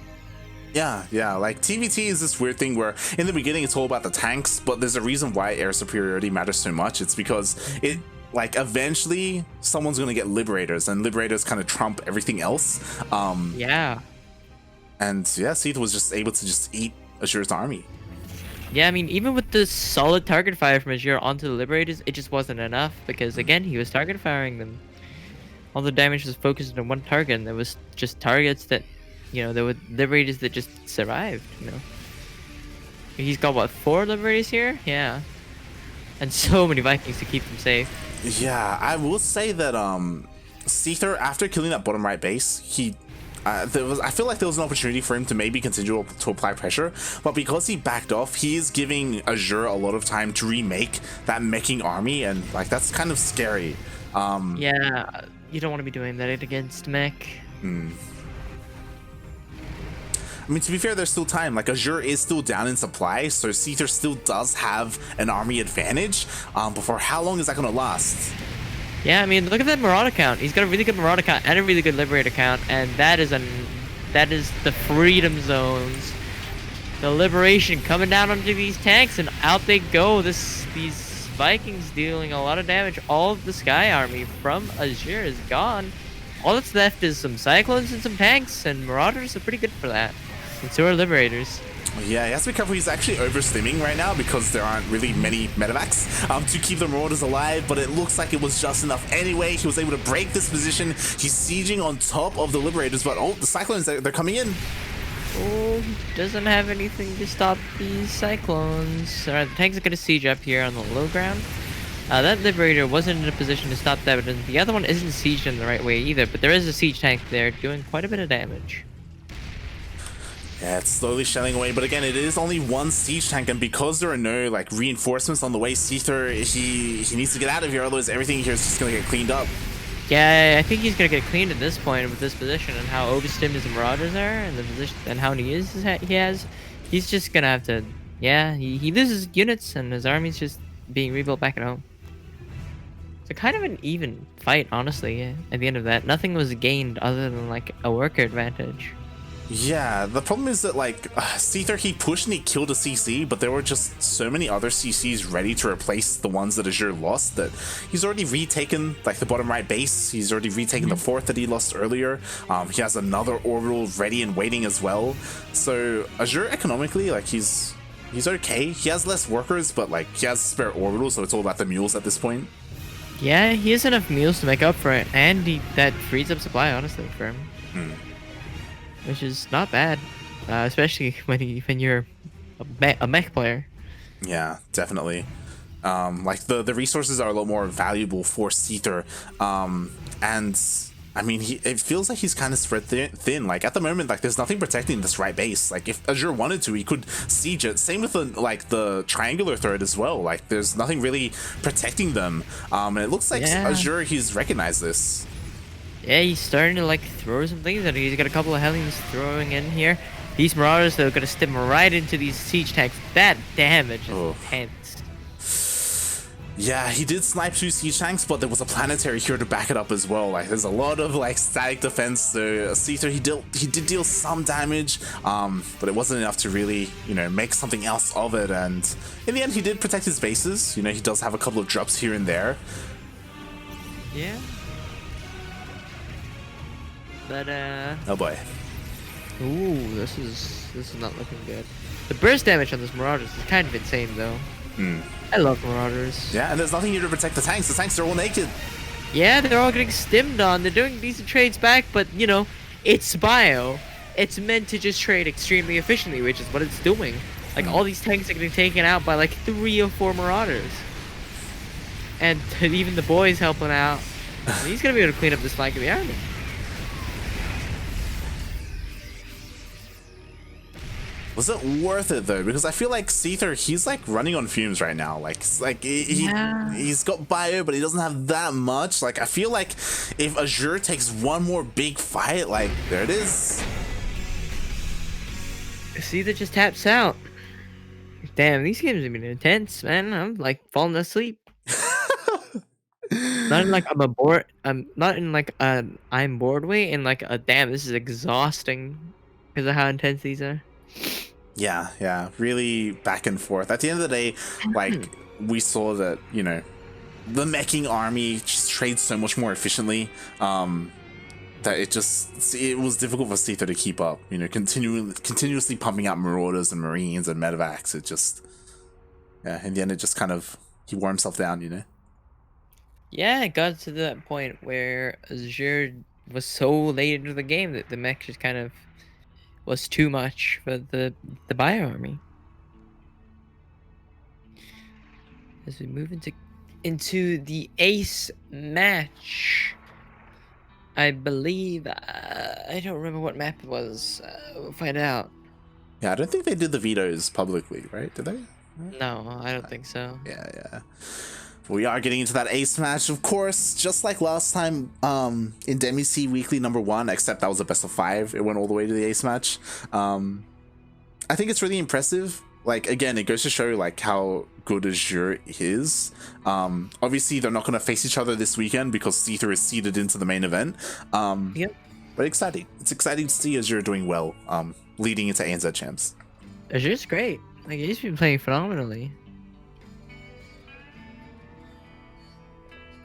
A: Yeah, like TvT is this weird thing where in the beginning it's all about the tanks, but there's a reason why air superiority matters so much. It's because it, like, eventually someone's gonna get liberators, and liberators kind of trump everything else.
B: Yeah.
A: And yeah, Seither was just able to just eat Azure's army.
B: Yeah, I mean, even with the solid target fire from Azure onto the liberators, it just wasn't enough, because again, he was target firing them. All the damage was focused on one target, and there was just targets that, you know, there were liberators that just survived, you know. He's got, what, 4 liberators here? Yeah. And so many Vikings to keep them safe.
A: Yeah, I will say that Seither, after killing that bottom right base, I feel like there was an opportunity for him to maybe continue to apply pressure, but because he backed off, he is giving Azure a lot of time to remake that meching army, and like that's kind of scary.
B: Yeah, you don't want to be doing that against mech.
A: I mean, to be fair, there's still time. Like, Azure is still down in supply, so Seither still does have an army advantage. But for how long is that going to last?
B: Yeah, I mean, look at that Marauder count. He's got a really good Marauder count and a really good Liberator count, and that is the freedom zones. The liberation coming down onto these tanks, and out they go. These Vikings dealing a lot of damage. All of the Sky Army from Azure is gone. All that's left is some Cyclones and some tanks, and Marauders are pretty good for that. And so are Liberators.
A: Yeah, he has to be careful. He's actually over-stimming right now because there aren't really many medevacs to keep the Marauders alive, but it looks like it was just enough anyway. He was able to break this position. He's sieging on top of the Liberators, but oh, the Cyclones, they're coming in.
B: Oh, he doesn't have anything to stop these Cyclones. Alright, the tanks are going to siege up here on the low ground. That Liberator wasn't in a position to stop that, but the other one isn't sieged in the right way either, but there is a siege tank there doing quite a bit of damage.
A: Yeah, it's slowly shelling away, but again, it is only one siege tank, and because there are no like reinforcements on the way, Seither, he needs to get out of here, otherwise everything here is just gonna get cleaned up.
B: Yeah, I think he's gonna get cleaned at this point with this position and how overstimmed his Marauders are, and the position and how many units he has. He's just gonna have to, yeah, he loses units, and his army's just being rebuilt back at home. It's kind of an even fight, honestly. At the end of that, nothing was gained other than like a worker advantage.
A: Yeah, the problem is that like Seither, he pushed and he killed a CC, but there were just so many other CCs ready to replace the ones that Azure lost that he's already retaken like the bottom right base. He's already retaken the fourth that he lost earlier. He has another orbital ready and waiting as well. So Azure economically, like he's okay. He has less workers, but like he has spare orbitals, so it's all about the mules at this point.
B: Yeah, he has enough mules to make up for it, and that frees up supply, honestly, for him. Which is not bad, especially when you're a mech player.
A: Yeah, definitely. Like the resources are a lot more valuable for Seither, and I mean it feels like he's kind of spread thin. Like at the moment, like there's nothing protecting this right base. Like if Azure wanted to, he could siege it. Same with the triangular threat as well. Like there's nothing really protecting them, and it looks like Azure, he's recognized this.
B: Yeah, he's starting to like throw some things at it. He's got a couple of Hellions throwing in here. These Marauders, they're gonna stim right into these siege tanks. That damage is intense.
A: Yeah, he did snipe 2 siege tanks, but there was a planetary here to back it up as well. Like there's a lot of like static defense. So Seither, he did deal some damage, but it wasn't enough to really, you know, make something else of it. And in the end, he did protect his bases. You know, he does have a couple of drops here and there.
B: Yeah. But
A: oh boy.
B: Ooh, this is not looking good. The burst damage on this Marauders is kind of insane though. I love Marauders.
A: Yeah, and there's nothing here to protect the tanks. The tanks are all naked.
B: Yeah, they're all getting stimmed on. They're doing decent trades back, but you know, it's bio. It's meant to just trade extremely efficiently, which is what it's doing. Like all these tanks are getting taken out by like 3 or 4 Marauders. And even the boys helping out. He's gonna be able to clean up this flank of the army.
A: Was it worth it though? Because I feel like Seither, he's like running on fumes right now. He's got bio, but he doesn't have that much. Like I feel like if Azure takes one more big fight, like there it is.
B: Seither just taps out. Damn, these games have been intense, man. I'm like falling asleep. Not in like not in like I'm bored way. In like a damn, this is exhausting because of how intense these are.
A: Yeah, really back and forth. At the end of the day, like we saw that, you know, the meching army just trades so much more efficiently that it was difficult for Seither to keep up. You know, continuously pumping out Marauders and Marines and Medevacs. It just, yeah, in the end, it just kind of, he wore himself down, you know.
B: Yeah, it got to that point where Azure was so late into the game that the mech just kind of was too much for the bio army. As we move into the ace match, I believe I don't remember what map it was. We'll find out.
A: Yeah, I don't think they did the vetoes publicly, right? Did they?
B: No, I don't think so.
A: Yeah. We are getting into that ace match, of course, just like last time in Demi SEA Weekly #1, except that was a best of 5. It went all the way to the ace match. I think it's really impressive. Like, again, it goes to show like how good Azure is. Obviously, they're not going to face each other this weekend because Seither is seeded into the main event.
B: Yep.
A: But exciting. It's exciting to see Azure doing well, leading into ANZ champs.
B: Azure's great. Like, he's been playing phenomenally.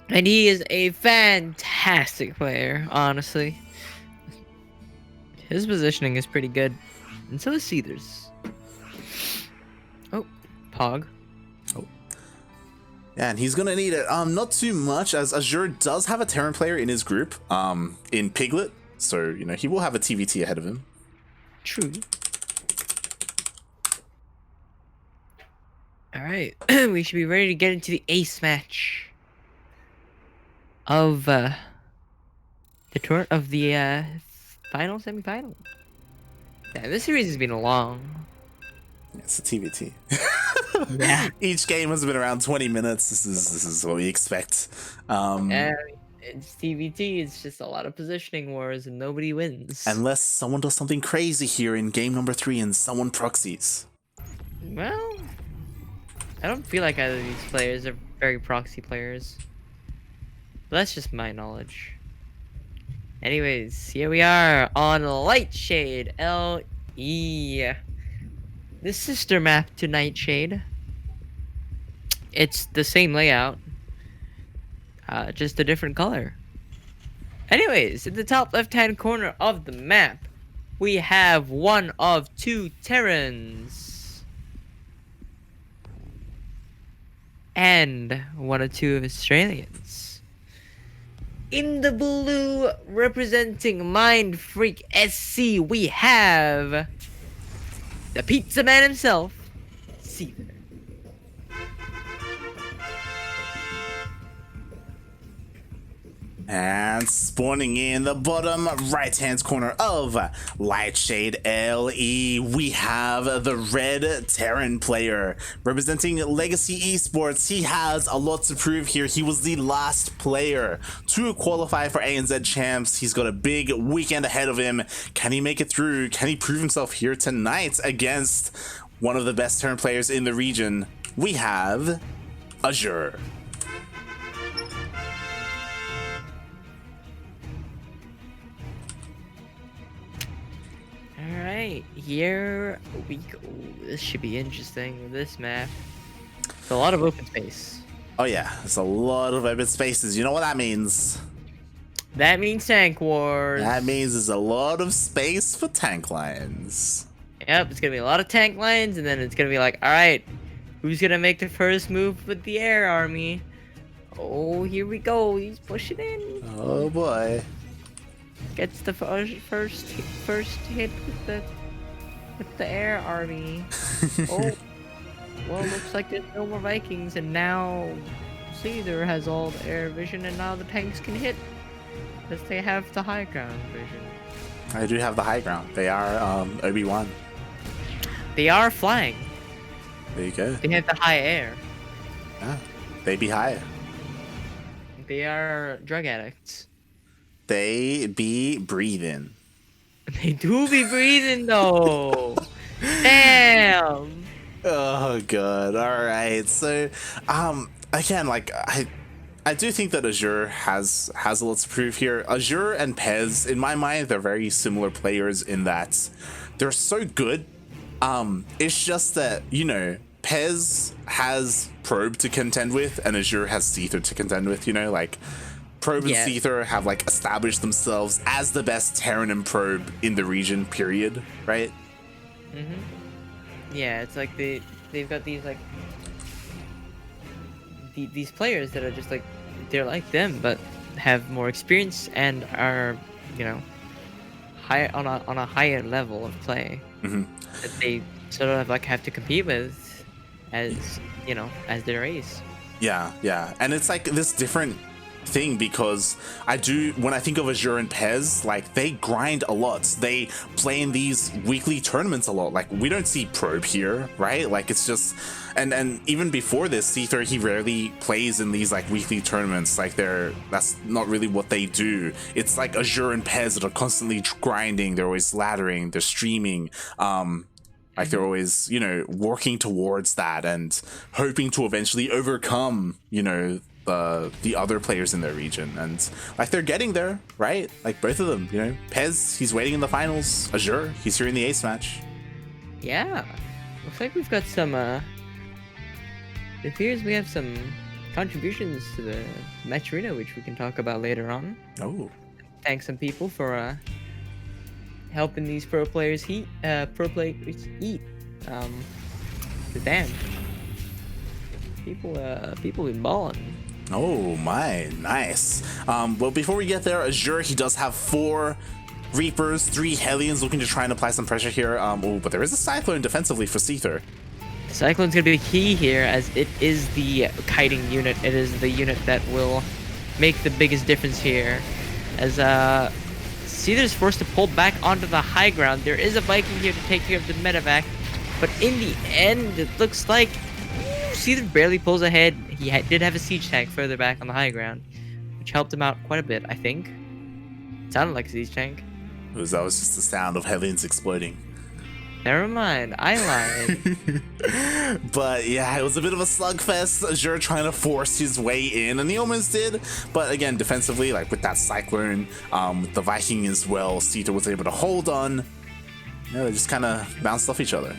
B: And he is a fantastic player, honestly. His positioning is pretty good. And so is Seither's. Oh, Pog.
A: Oh. Yeah, and he's gonna need it. Not too much, as Azure does have a Terran player in his group, in Piglet. So, you know, he will have a TvT ahead of him.
B: True. Alright, we should be ready to get into the ace match of the tour of the final semi-final. Yeah, this series has been long.
A: It's a TvT.
B: Yeah.
A: Each game has been around 20 minutes. This is what we expect.
B: Yeah, it's TvT. It's just a lot of positioning wars, and nobody wins.
A: Unless someone does something crazy here in game #3 and someone proxies.
B: Well, I don't feel like either of these players are very proxy players. But that's just my knowledge. Anyways, here we are on Lightshade LE. The sister map to Nightshade. It's the same layout, just a different color. Anyways, in the top left-hand corner of the map, we have one of 2 Terrans. And one of 2 Australians. In the blue, representing Mind Freak SC, we have the pizza man himself, Seither.
A: And spawning in the bottom right-hand corner of Lightshade LE, we have the red Terran player representing Legacy Esports. He has a lot to prove here. He was the last player to qualify for ANZ champs. He's got a big weekend ahead of him. Can he make it through? Can he prove himself here tonight against one of the best Terran players in the region? We have Azure.
B: Alright, here we go. This should be interesting with this map. It's a lot of open space.
A: Oh yeah, there's a lot of open spaces. You know what that means?
B: That means tank wars.
A: That means there's a lot of space for tank lines.
B: Yep, it's gonna be a lot of tank lines, and then it's gonna be like, alright, who's gonna make the first move with the air army? Oh, here we go. He's pushing in.
A: Oh boy.
B: Gets the first hit with with the air army. Oh, well, looks like there's no more Vikings, and now Seither has all the air vision, and now the tanks can hit because they have the high ground vision.
A: I do have the high ground. They are Obi-Wan.
B: They are flying.
A: There you go.
B: They have the high air.
A: Yeah, they be high.
B: They are drug addicts.
A: They be breathing.
B: They do be breathing though. Damn.
A: Oh god. All right. So, again, like I do think that Azure has a lot to prove here. Azure and Pez, in my mind, they're very similar players in that they're so good. It's just that, you know, Pez has Probe to contend with, and Azure has Seither to contend with. You know, like Probe and Seither have like established themselves as the best Terran and Probe in the region. Period. Right.
B: Yeah, it's like they've got these like these players that are just like they're like them, but have more experience and are, you know, high on a higher level of play that they sort of like have to compete with as, you know, as their race.
A: Yeah, and it's like this different thing because when I think of Azure and Pez, like they grind a lot. They play in these weekly tournaments a lot. Like we don't see Probe here, right? Like it's just, and even before this, Seither, he rarely plays in these like weekly tournaments. Like that's not really what they do. It's like Azure and Pez that are constantly grinding. They're always laddering. They're streaming. Like they're always, you know, working towards that and hoping to eventually overcome, you know, the other players in their region, and like they're getting there, right? Like both of them, you know, Pez, he's waiting in the finals. Azure, he's here in the ace match.
B: Yeah, looks like we've got some. It appears we have some contributions to the match arena, which we can talk about later on.
A: Oh,
B: thanks some people for helping these pro players eat. Damn, people been balling.
A: Oh my, nice. Well, before we get there, Azure, he does have 4 Reapers, 3 Hellions looking to try and apply some pressure here. Oh, but there is a Cyclone defensively for Seither.
B: The Cyclone's gonna be key here, as it is the kiting unit. It is the unit that will make the biggest difference here. As Seither's forced to pull back onto the high ground. There is a Viking here to take care of the medevac, but in the end, it looks like Seither barely pulls ahead. He did have a siege tank further back on the high ground, which helped him out quite a bit, I think. It sounded like a siege tank.
A: That was just the sound of Hellions exploding.
B: Never mind, I lied.
A: But yeah, it was a bit of a slugfest. Azure trying to force his way in, and he almost did. But again, defensively, like with that Cyclone, with the Viking as well, Seither was able to hold on. You know, they just kind of bounced off each other.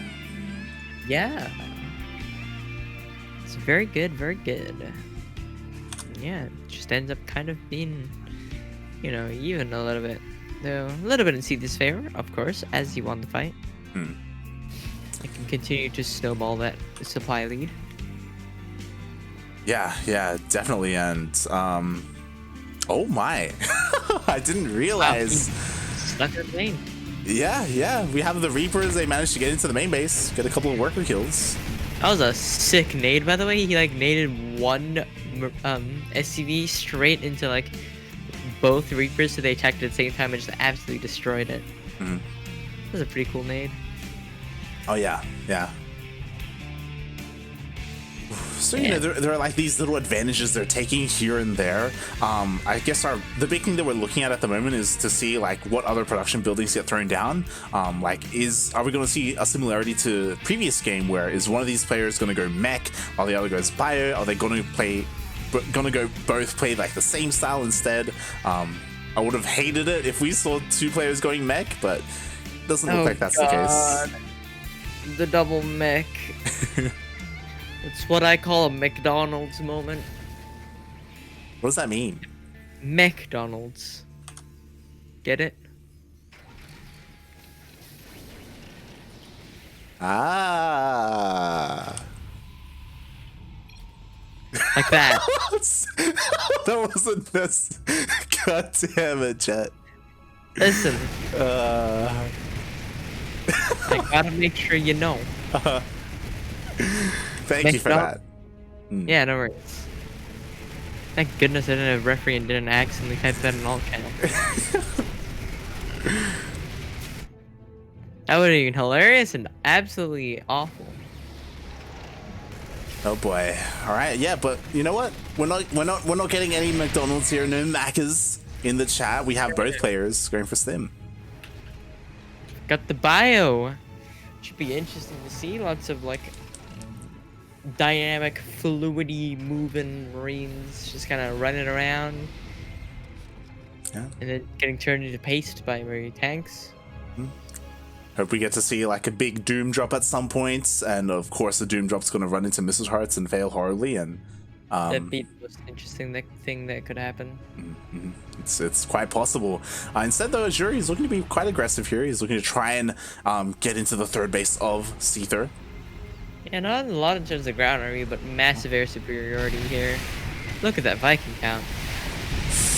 B: Yeah. It's very good, very good. Yeah, it just ends up kind of being, you know, even a little bit. Though a little bit in Seither's favor, of course, as he won the fight. It can continue to snowball that supply lead.
A: Yeah, definitely. And oh my, I didn't realize.
B: Stuck in the lane.
A: Yeah, we have the Reapers. They managed to get into the main base, get a couple of worker kills.
B: That was a sick nade, by the way. He like naded one SCV straight into like both Reapers, so they attacked at the same time and just absolutely destroyed it. That was a pretty cool nade.
A: Oh yeah. So you know, there are like these little advantages they're taking here and there. I guess the big thing that we're looking at the moment is to see like what other production buildings get thrown down. Are we going to see a similarity to previous game where is one of these players going to go mech while the other goes bio? Are they going to go both play like the same style instead? I would have hated it if we saw 2 players going mech, but it doesn't look like that's the case.
B: The double mech. It's what I call a McDonald's moment.
A: What does that mean?
B: McDonald's. Get it?
A: Ah.
B: Like that.
A: That wasn't this. God damn it, Jet.
B: Listen. I gotta make sure you know.
A: Thank you for that.
B: Yeah, no worries. Thank goodness I didn't have referee and didn't accidentally type that in all channel. That would have been hilarious and absolutely awful.
A: Oh boy. All right. Yeah, but you know what? We're not getting any McDonald's here. No Maccas in the chat. We have both players going for Stim.
B: Got the bio. Should be interesting to see. Lots of like dynamic, fluidy, moving Marines just kind of running around.
A: Yeah.
B: And then getting turned into paste by Marine tanks.
A: Hope we get to see like a big Doom drop at some point, and of course the Doom drop's going to run into missile hearts and fail horribly, and
B: that'd be the most interesting thing that could happen.
A: It's quite possible. Instead though, Azure, he's looking to be quite aggressive here. He's looking to try and get into the third base of Seither.
B: Yeah, not a lot in terms of ground army, but massive air superiority here. Look at that Viking count.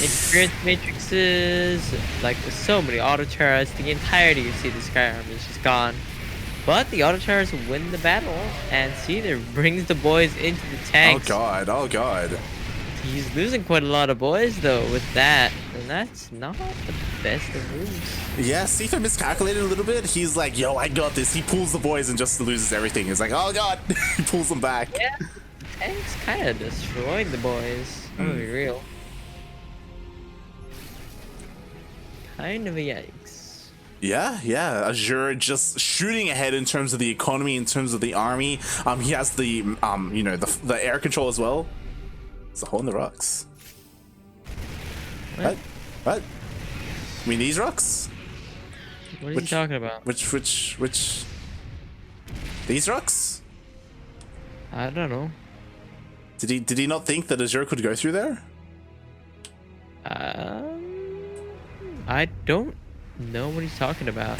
B: Experience matrices, like with so many auto turrets, the entirety of the Sky Army is just gone. But the auto turrets win the battle, and Seither brings the boys into the tanks.
A: Oh god.
B: He's losing quite a lot of boys though with that, and that's not the best of moves.
A: Yeah, Seither miscalculated a little bit. He's like, yo, I got this. He pulls the boys and just loses everything. He's like, oh god. He pulls them back.
B: Yeah, the tanks kind of destroyed the boys. I'm gonna be real. Kind of a yikes.
A: Yeah. Azure just shooting ahead in terms of the economy, in terms of the army. He has the you know, the air control as well. It's a hole in the rocks. What? I mean, these rocks?
B: What are you talking about?
A: Which? These rocks?
B: I don't know.
A: Did he not think that Azure could go through there?
B: I don't know what he's talking about.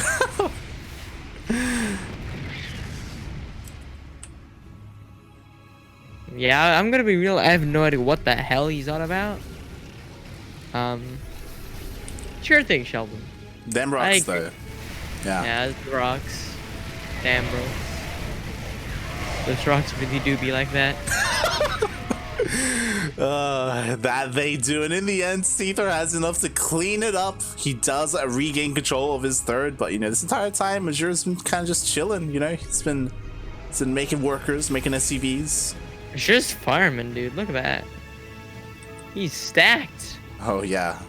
B: Yeah, I'm gonna be real. I have no idea what the hell he's on about. Sure thing, Sheldon.
A: Them rocks, though.
B: Yeah, the rocks. Damn, bro. Those rocks really do be like that.
A: That they do, and in the end, Seither has enough to clean it up. He does regain control of his third, but you know, this entire time, Azure's been kind of just chilling. You know, he's been making workers, making SCVs.
B: Just farming, dude. Look at that. He's stacked.
A: Oh yeah,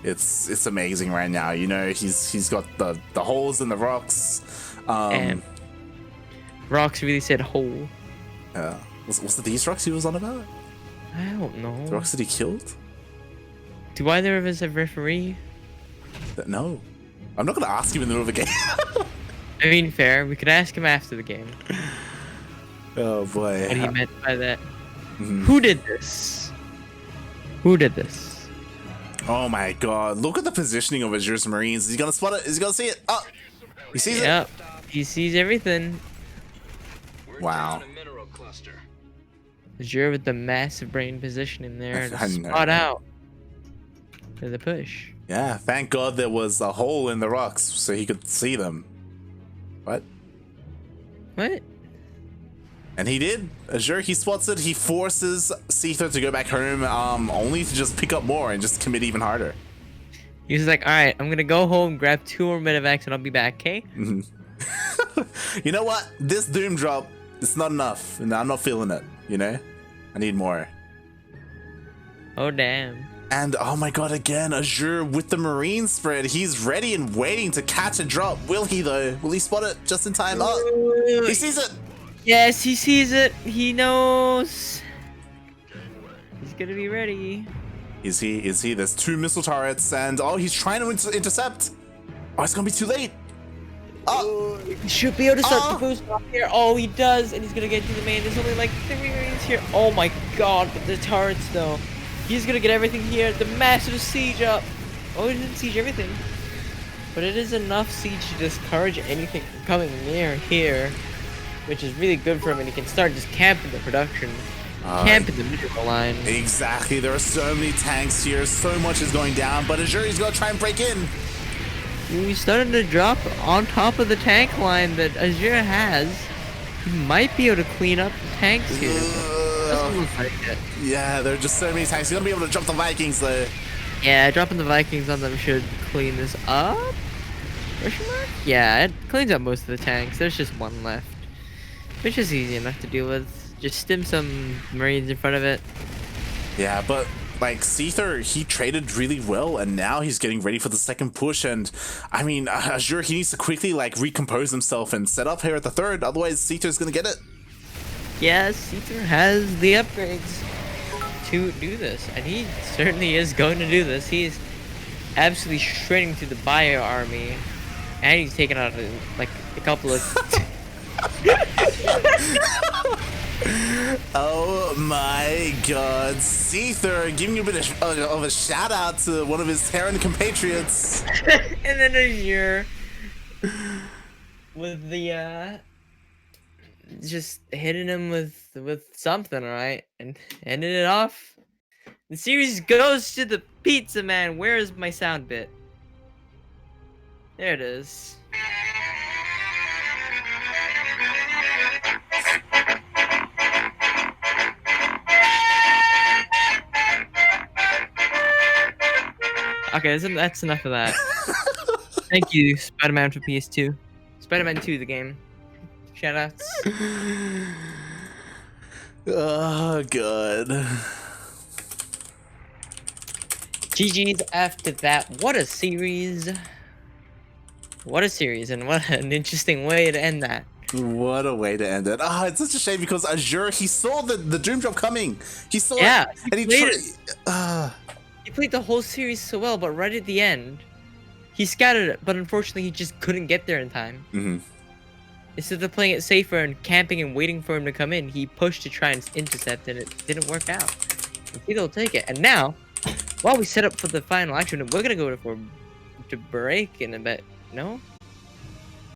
A: it's amazing right now. You know, he's got the holes in the rocks.
B: And rocks really said hole.
A: Was it these rocks he was on about?
B: I don't know.
A: The rocks that he killed?
B: Do either of us have referee?
A: No. I'm not gonna ask him in the middle of the game.
B: I mean, fair. We could ask him after the game.
A: Oh boy.
B: What he meant by that. Who did this? Who did this?
A: Oh my god. Look at the positioning of Azure's Marines. Is he gonna spot it? Is he gonna see it? Oh! He sees it?
B: Yep. He sees everything.
A: Wow.
B: Azure with the massive brain positioning there to spot out for the push.
A: Yeah, thank god there was a hole in the rocks so he could see them. What?
B: What?
A: And he did. Azure, he spots it. He forces Seither to go back home, only to just pick up more and just commit even harder.
B: He was like, alright, I'm gonna go home, grab 2 more medevacs, and I'll be back, okay?
A: You know what? This Doom drop, it's not enough. And I'm not feeling it, you know? I need more.
B: Oh, damn.
A: And oh my god, again, Azure with the Marine spread. He's ready and waiting to catch a drop. Will he, though? Will he spot it just in time? Oh, he sees it.
B: Yes, he sees it. He knows. He's gonna be ready.
A: Is he? Is he? There's 2 missile turrets, and oh, he's trying to intercept. Oh, it's gonna be too late. Oh,
B: he should be able to start the boost off here. Oh, he does, and he's gonna get to the main. There's only like 3 Marines here. Oh my god, but the turrets though. He's gonna get everything here. The massive siege up. Oh, he didn't siege everything, but it is enough siege to discourage anything from coming near here, which is really good for him, and he can start just camping the production. Camp in the middle line.
A: Exactly. There are so many tanks here. So much is going down, but Azure is gonna try and break in.
B: He's starting to drop on top of the tank line that Azure has. He might be able to clean up the tanks here. Doesn't look like it.
A: Yeah, there are just so many tanks. He's gonna be able to jump the Vikings though.
B: Yeah, dropping the Vikings on them should clean this up. Question mark? Yeah, it cleans up most of the tanks. There's just one left, which is easy enough to deal with. Just stim some Marines in front of it.
A: Yeah, but like Seither, he traded really well, and now he's getting ready for the second push. And I mean, Azure, he needs to quickly like recompose himself and set up here at the third. Otherwise, Seither's gonna get it.
B: Yeah, Seither has the upgrades to do this, and he certainly is going to do this. He's absolutely shredding through the bio army, and he's taking out like a couple of.
A: Oh my god, Seither giving you a bit of a shout out to one of his Terran compatriots.
B: And then Azure with the just hitting him with something, right? And ending it off. The series goes to the pizza man. Where is my sound bit? There it is. Okay, that's enough of that. Thank you, Spider-Man for PS2. Spider-Man 2, the game. Shoutouts.
A: Oh, god.
B: GG's after that. What a series. What a series, and what an interesting way to end that.
A: What a way to end it. Ah, it's such a shame because Azure, he saw the Doom Drop coming. He saw
B: Yeah,
A: it, and he tried.
B: He played the whole series so well, but right at the end, he scattered it. But unfortunately, he just couldn't get there in time.
A: Mm-hmm.
B: Instead of playing it safer and camping and waiting for him to come in, he pushed to try and intercept, and it didn't work out. He'll take it. And now, while we set up for the final action, we're gonna go to break in a bit. No?